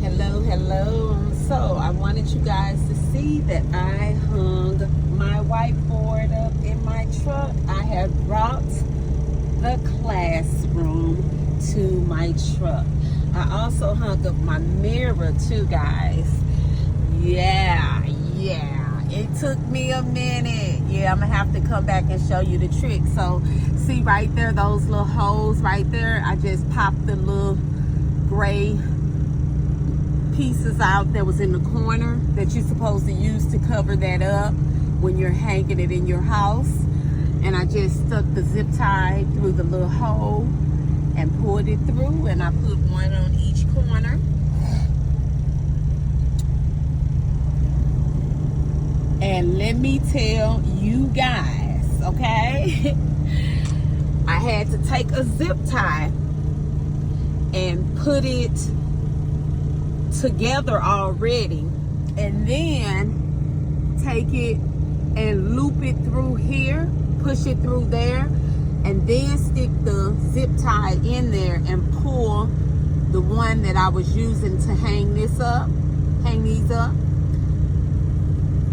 Hello. So I wanted you guys to see that I hung my whiteboard up in my truck. I have brought the classroom to my truck. I also hung up my mirror too, guys. Yeah. It took me a minute. Yeah, I'm gonna have to come back and show you the trick. So see right there, those little holes right there, I just popped the little gray pieces out that was in the corner that you're supposed to use to cover that up when you're hanging it in your house. And I just stuck the zip tie through the little hole and pulled it through, and I put one on each corner. And let me tell you guys, okay, I had to take a zip tie and put it together already, and then take it and loop it through here, push it through there, and then stick the zip tie in there and pull the one that I was using to hang these up,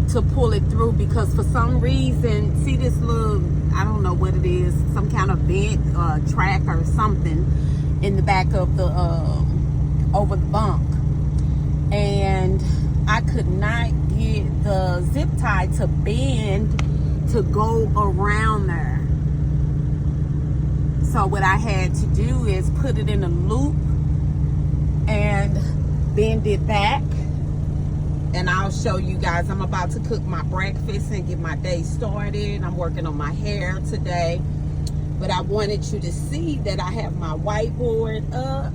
to pull it through, because for some reason, see this little, I don't know what it is, some kind of bent track or something in the back of the over the bunk, and I could not get the zip tie to bend to go around there. So what I had to do is put it in a loop and bend it back. And I'll show you guys. I'm about to cook my breakfast and get my day started. I'm working on my hair today. But I wanted you to see that I have my whiteboard up.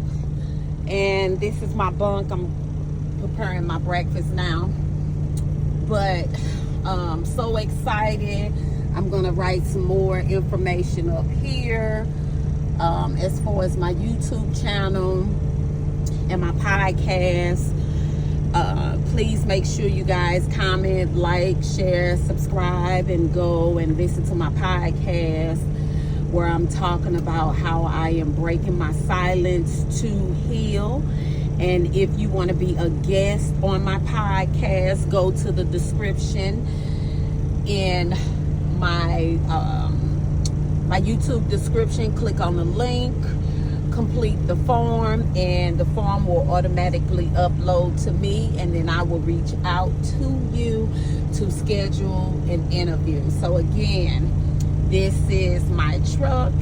And this is my bunk. I'm preparing my breakfast now. But I'm so excited. I'm going to write some more information up here as far as my YouTube channel and my podcast. Please make sure you guys comment, like, share, subscribe, and go and listen to my podcast where I'm talking about how I am breaking my silence to heal. And if you want to be a guest on my podcast, go to the description in my my YouTube description, click on the link, complete the form, and the form will automatically upload to me, and then I will reach out to you to schedule an interview. So again, this is my truck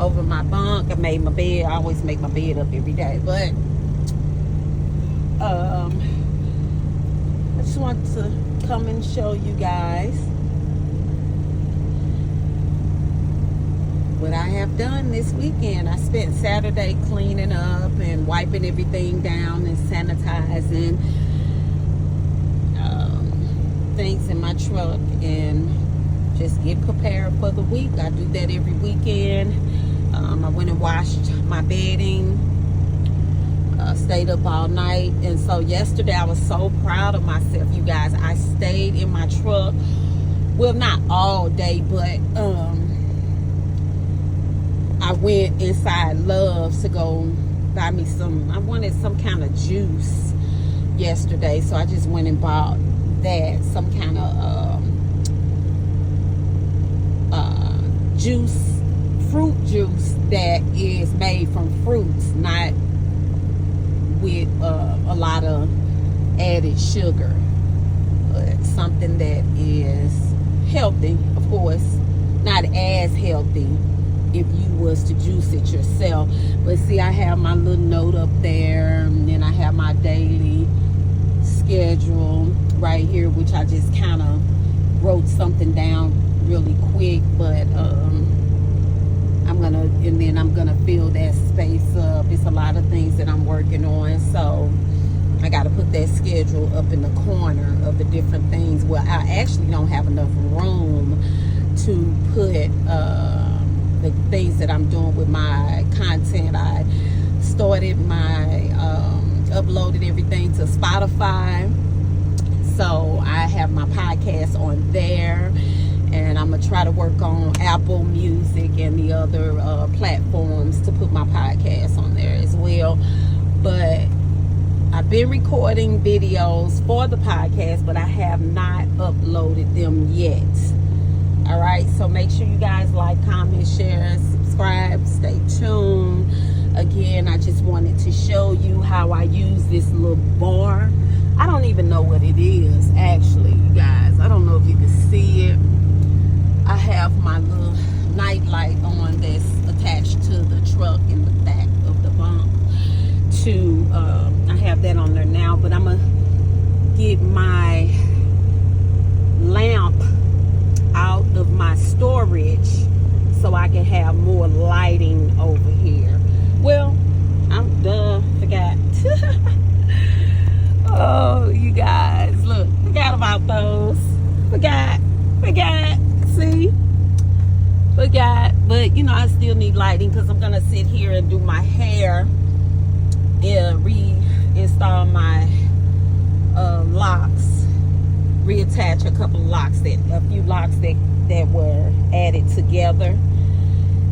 over my bunk. I made my bed. I always make my bed up every day, but I just want to come and show you guys what I have done this weekend. I spent Saturday cleaning up and wiping everything down and sanitizing things in my truck and just get prepared for the week. I do that every weekend. I went and washed my bedding, stayed up all night, and so yesterday I was so proud of myself, you guys. I stayed in my truck, well, not all day, but I went inside Love's to go buy me I wanted some kind of juice yesterday, so I just went and bought that, some kind of juice, fruit juice that is made from fruits, not with a lot of added sugar, but something that is healthy, of course, not as healthy if you was to juice it yourself. But see, I have my little note up there, and then I have my daily schedule right here, which I just kind of wrote something down really quick, but I'm gonna fill that space up. It's a lot of things that I'm working on, so I got to put that schedule up in the corner of the different things. Well, I actually don't have enough room to put the things that I'm doing with my content. I started uploaded everything to Spotify, so I have my podcast on there, and I'm gonna try to work on Apple Music and the other platforms to put my podcast on there as well. But I I've been recording videos for the podcast, but I have not uploaded them yet. All right, so make sure you guys like, comment, share, subscribe, stay tuned. Again, I just wanted to show you how I use this little bar. I don't even know what it is, actually, you guys. I don't know if you can see it. I have my little night light on that's attached to the truck in the back of the bunk. I have that on there now, but I'm going to get my lamp out of my storage so I can have more lighting over here. Well, I'm forgot. Oh, you guys, look, forgot about those. Forgot, see? Forgot, but you know, I still need lighting because I'm gonna sit here and do my hair and reinstall my locks, reattach a few locks that were added together.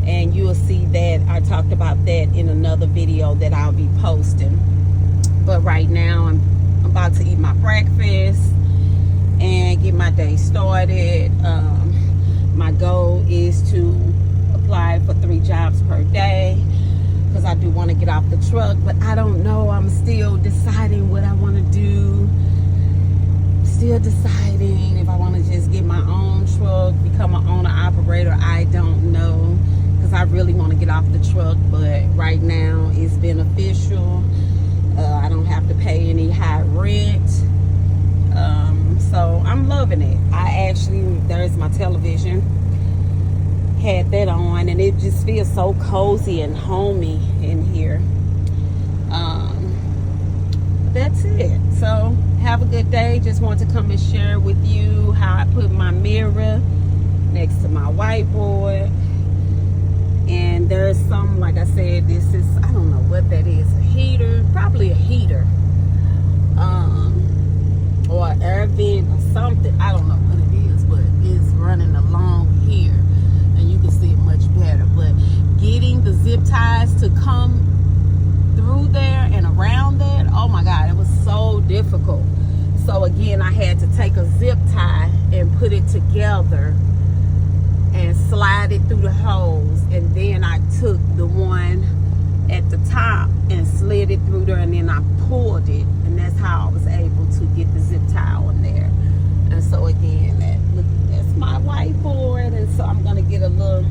And you'll see that I talked about that in another video that I'll be posting. But right now I'm about to eat my breakfast and get my day started. My goal is to apply for 3 jobs per day because I do want to get off the truck, but I don't know. I'm still deciding what I want to do. Still deciding if I want to just get my own truck, become an owner operator. I don't know, because I really want to get off the truck, but right now it's beneficial. I don't have to pay any high rent, so I'm loving it. There's my television, had that on, and it just feels so cozy and homey in here. That's it. So have a good day. Just want to come and share with you how I put my mirror next to my whiteboard. And there's some, like I said, this is, I don't know what that is, a heater, probably a heater, or an air vent or something. I don't know what it is, but it's running along here, and you can see it much better. But getting the zip ties to come through there and around that, oh my God, it was so difficult. So again, I had to take a zip tie and put it together and slide it through the holes, and then I took the one at the top and slid it through there, and then I pulled it, and that's how I was able to get the zip tie on there. And so again, that's my whiteboard, and so I'm gonna get a little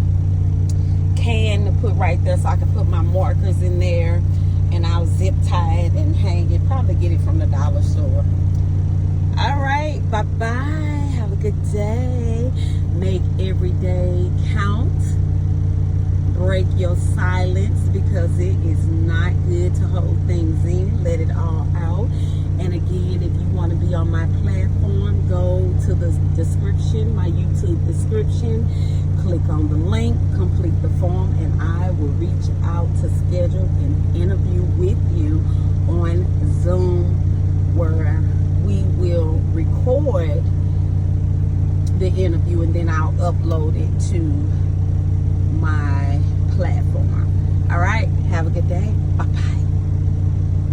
can to put right there so I can put my markers in there, and I'll zip tie it and hang it, probably get it from the dollar store. All right, bye-bye, have a good day. Make every day count. Break your silence, because it is not good to hold things in. Let it all out. And again, if you want to be on my platform, go to the description, my YouTube description, click on the link, complete the form, and I will reach out to schedule an interview with you on Zoom, where we will record the interview, and then I'll upload it to my platform. All right, have a good day. Bye-bye.